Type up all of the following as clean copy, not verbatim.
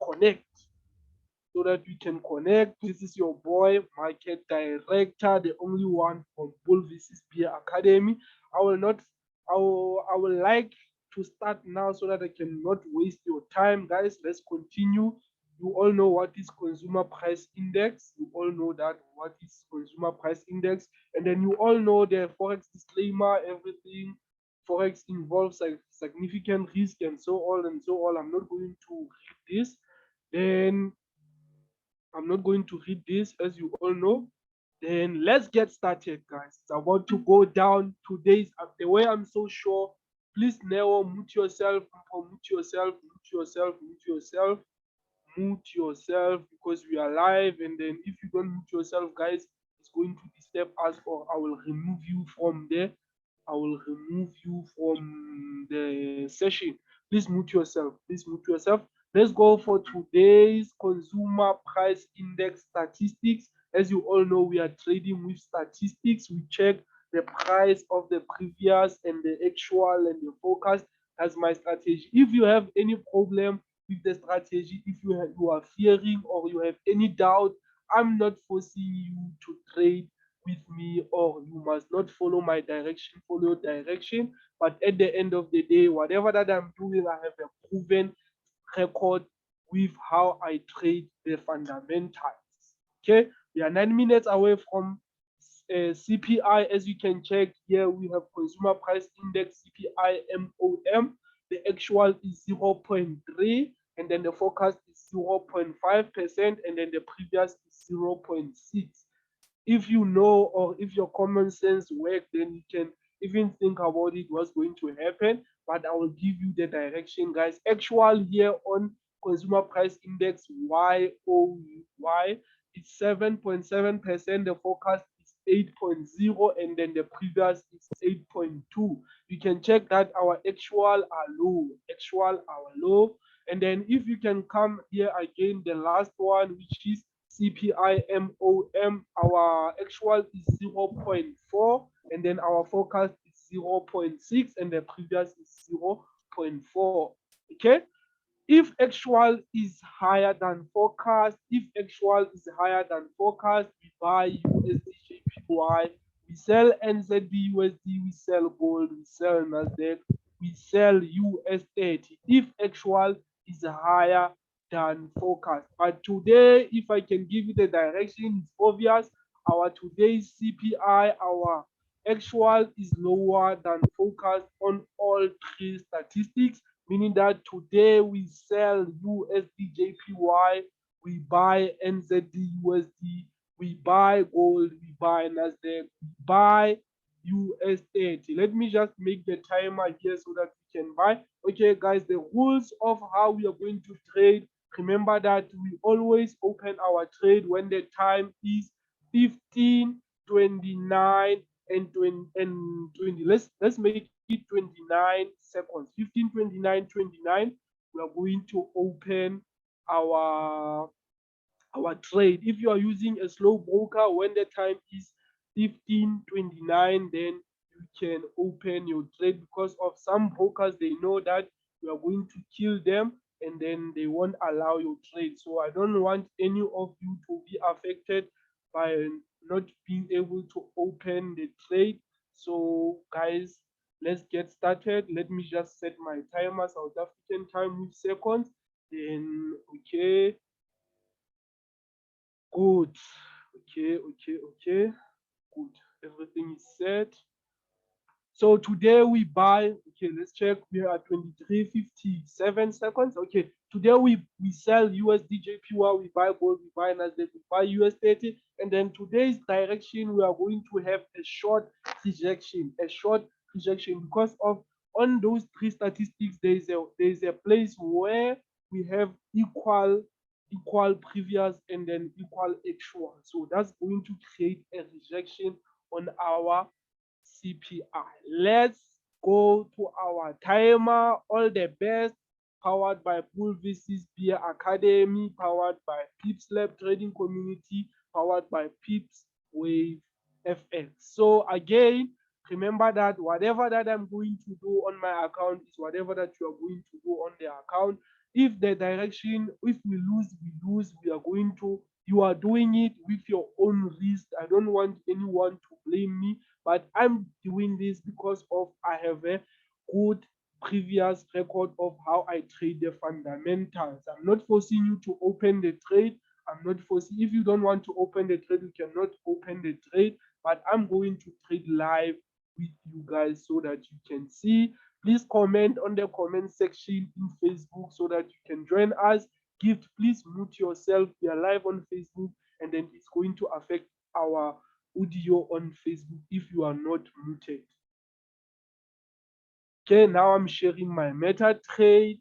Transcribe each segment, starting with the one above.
connect. So that we can connect. This is your boy, Market Director, the only one from BullvsBear Academy. I will like to start now so that I cannot waste your time, guys. Let's continue. You all know what is consumer price index. You all know that what is consumer price index, and then you all know the forex disclaimer. Everything forex involves like significant risk and so on and so on. I'm not going to read this. Then I'm not going to read this, as you all know. Then let's get started, guys. It's about to go down. Today's the way I'm so sure. Please never mute yourself, mute yourself, mute yourself, mute yourself, mute yourself, because we are live. And then if you don't mute yourself, guys, it's going to disturb us, or I will remove you from there. I will remove you from the session. Please mute yourself. Please mute yourself. Let's go for today's consumer price index statistics. As you all know, we are trading with statistics. We check the price of the previous and the actual and the forecast as my strategy. If you have any problem with the strategy, if you are fearing or you have any doubt, I'm not forcing you to trade with me, or you must not follow my direction, follow your direction. But at the end of the day, whatever that I'm doing, I have a proven record with how I trade the fundamentals. Okay, we are 9 minutes away from CPI. As you can check here, we have consumer price index CPI MOM. The actual is 0.3, and then the forecast is 0.5%, and then the previous is 0.6. If you know, or if your common sense works, then you can even think about it, what's going to happen. But I will give you the direction, guys. Actual here on consumer price index YOY, it's 7.7%. The forecast is 8.0, and then the previous is 8.2. You can check that our actual are low, and then if you can come here again, the last one, which is CPI MOM, our actual is 0.4, and then our forecast is 0.6, and the previous is 0.4. Okay, if actual is higher than forecast, we buy USD JPY, we sell NZD USD, we sell gold, we sell Nasdaq, we sell US30 if actual is higher than forecast. But today, if I can give you the direction, it's obvious. Our today's CPI, our actual is lower than forecast on all three statistics, meaning that today we sell USD JPY, we buy NZD USD, we buy gold, we buy Nasdaq, we buy US30. Let me just make the timer here so that we can buy. Okay, guys, the rules of how we are going to trade. Remember that we always open our trade when the time is 15, 29, and 20. Let's make it 29 seconds. 15, 29, 29. We are going to open our trade. If you are using a slow broker, when the time is 15:29, then you can open your trade, because of some brokers, they know that you are going to kill them, and then they won't allow your trade. So I don't want any of you to be affected by not being able to open the trade. So guys, let's get started. Let me just set my timer, South African time with seconds. Then okay, good. Okay, good. Everything is set. So today we buy, okay, let's check. We are at 23:57 seconds. Okay, today we sell USD JPY, we buy gold, we buy Nasdaq, we buy US30. And then today's direction, we are going to have a short rejection, because of on those three statistics, there is a place where we have equal previous and then equal actual. So that's going to create a rejection on our CPI. Let's go to our timer. All the best. Powered by BullvsBear Academy, powered by Pips Lab Trading Community, powered by Pips Wave FX. So again, remember that whatever that I'm going to do on my account is whatever that you are going to do on the account. if the direction, if we lose, we lose. We are going to, you are doing it with your own risk. I don't want anyone to blame me, but I'm doing this because of I have a good previous record of how I trade the fundamentals. I'm not forcing you to open the trade. I'm not forcing, if you don't want to open the trade, you cannot open the trade, but I'm going to trade live with you guys so that you can see. Please comment on the comment section in Facebook so that you can join us. Gift, please mute yourself. We are live on Facebook, and then it's going to affect our audio on Facebook if you are not muted. Okay, now I'm sharing my meta trade,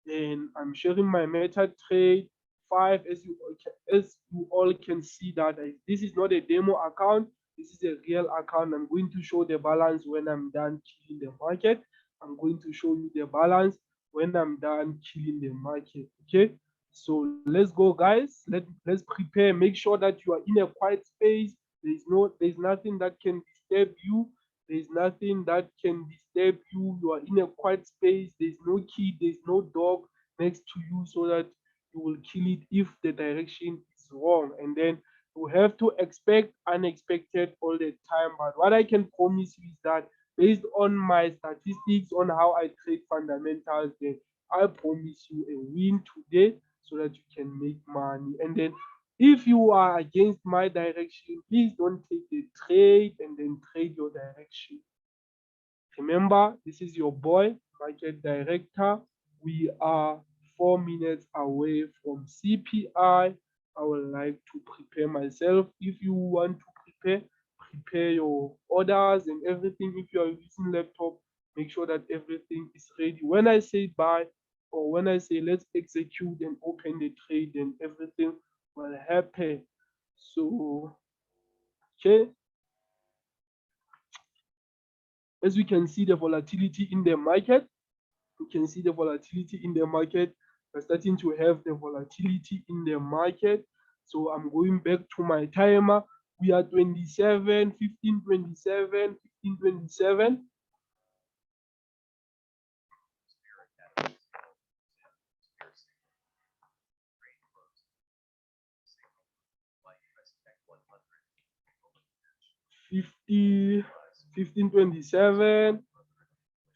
and I'm sharing my meta trade 5. As you all can see that this is not a demo account. This is a real account. I'm going to show the balance when I'm done killing the market. I'm going to show you the balance when I'm done killing the market. Okay, so let's go, guys. Let's prepare. Make sure that you are in a quiet space. There's nothing that can disturb you. There's nothing that can disturb you. You are in a quiet space. There's no kid, there's no dog next to you so that you will kill it if the direction is wrong. And then you have to expect unexpected all the time. But what I can promise you is that based on my statistics on how I trade fundamentals, then I promise you a win today so that you can make money. And then if you are against my direction, please don't take the trade and then trade your direction. Remember, this is your boy, market director. We are 4 minutes away from CPI. I would like to prepare myself. If you want to prepare your orders and everything. If you are using laptop, make sure that everything is ready. When I say buy or when I say let's execute and open the trade, then everything will happen. So, okay. As we can see the volatility in the market, we can see the volatility in the market. We're starting to have the volatility in the market. So I'm going back to my timer. We are 27, 15, 27, 15, 27. $50, 15.27,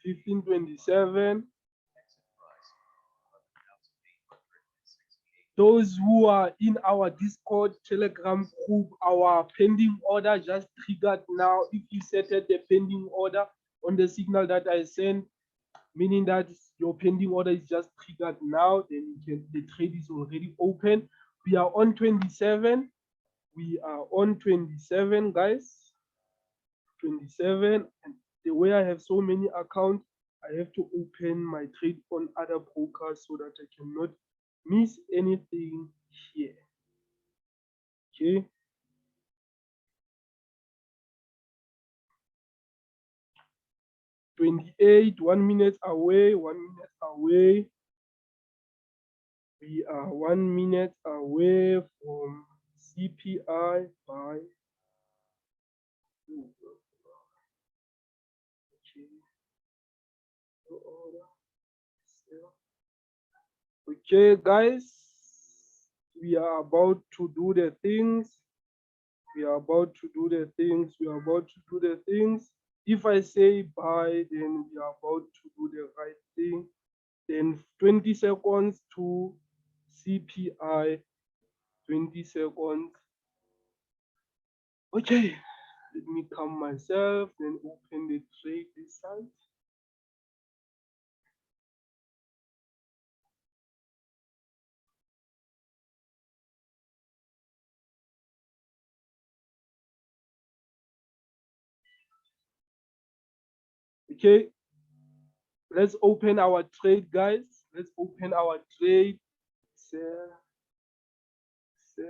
15.27. Those who are in our Discord Telegram group, our pending order just triggered now. If you set the pending order on the signal that I sent, meaning that your pending order is just triggered now, then the trade is already open. We are on 27. We are on 27, guys. 27. And the way I have so many accounts, I have to open my trade on other brokers so that I cannot miss anything here. Okay. 28, 1 minute away, 1 minute away. We are 1 minute away from CPI by okay, guys, we are about to do the things. We are about to do the things. We are about to do the things. If I say buy, then we are about to do the right thing. Then 20 seconds to CPI. 20 seconds. Okay, let me calm myself, then open the trade this side. Okay, let's open our trade, guys. Let's open our trade. Sell, sell,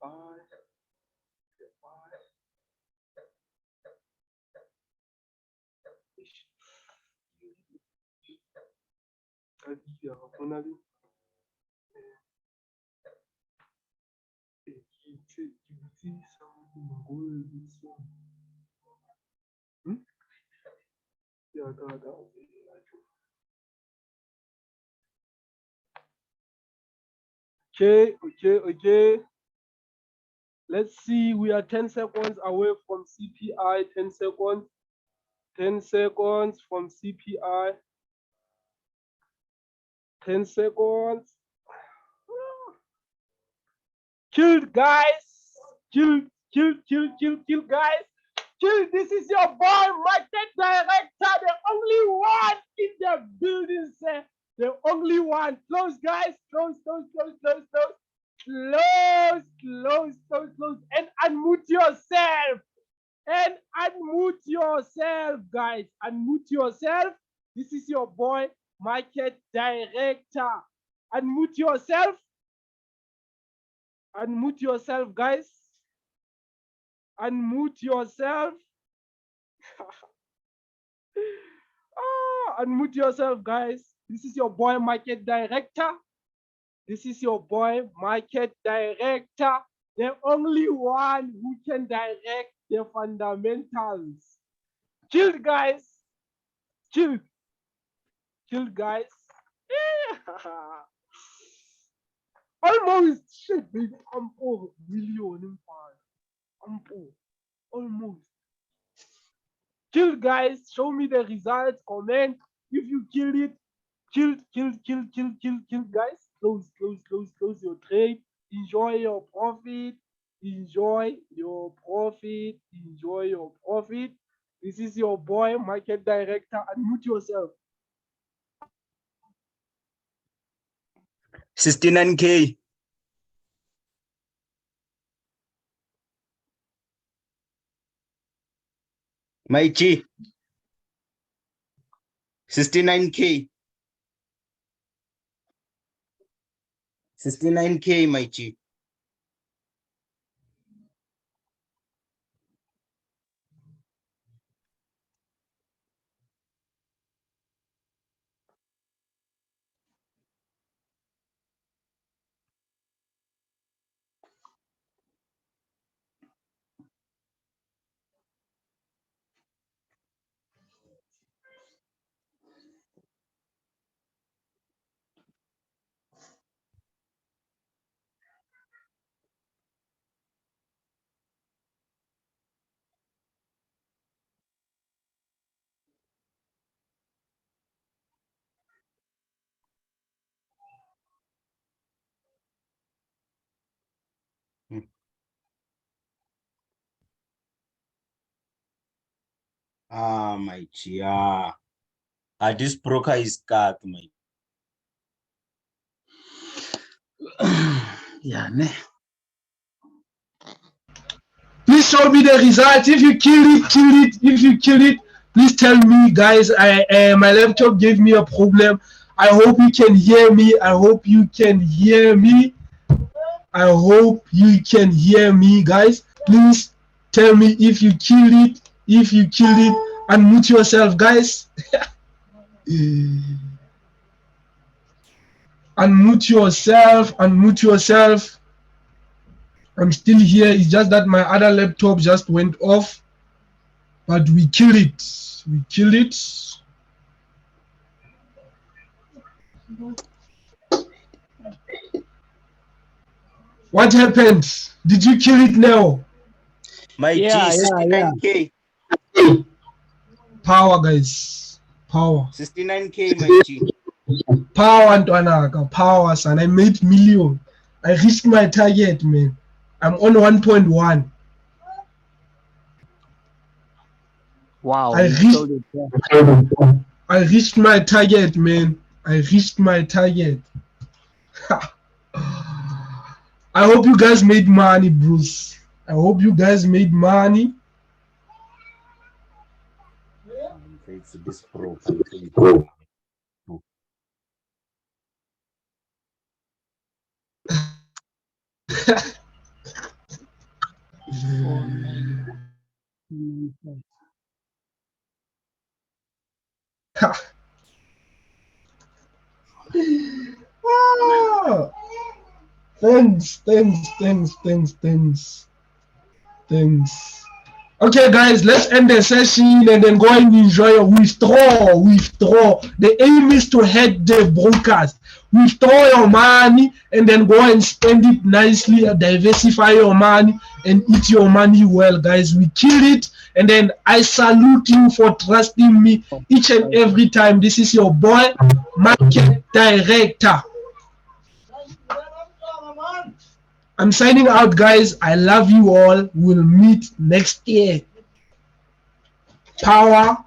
buy, Okay. Let's see. We are 10 seconds away from CPI. 10 seconds. 10 seconds from CPI. 10 seconds. Killed, guys. Killed, guys. Killed. This is your boy, market director, the only one in the building, sir. The only one. Close, guys. Close. Close. And unmute yourself. Guys. Unmute yourself. This is your boy, market director. Unmute yourself. Unmute yourself, guys. Unmute yourself. Unmute yourself, guys. This is your boy, market director. This is your boy, market director. The only one who can direct the fundamentals. Killed, guys. Killed, guys. Almost. Shit, baby. I'm over million in five. I'm over. Almost. Killed, guys. Show me the results. Comment if you killed it. Killed, guys. Close your trade. Enjoy your profit. Enjoy your profit. This is your boy, market director. Unmute yourself. 69K. My G. 69K. 69K, my G. My G. This broker is cut, my. Yeah, ne. Please show me the results. If you kill it. If you kill it, please tell me, guys. My laptop gave me a problem. I hope you can hear me. Guys. Please tell me if you kill it. Unmute yourself, guys. Unmute yourself. I'm still here. It's just that my other laptop just went off. But we kill it. What happened? Did you kill it now? My G, 69K. Power, guys. Power. 69K, my G. Power, Antoanaka. Power, son. I made million. I reached my target, man. I'm on 1.1. Wow. I reached my target, man. I hope you guys made money, Bruce. I hope you guys made money. It's this pro. Thanks. Okay, guys, let's end the session and then go and enjoy your withdraw. The aim is to hit the brokers. Withdraw your money and then go and spend it nicely, diversify your money and eat your money well, guys. We kill it. And then I salute you for trusting me each and every time. This is your boy, Market Director. I'm signing out, guys. I love you all. We'll meet next year. Power.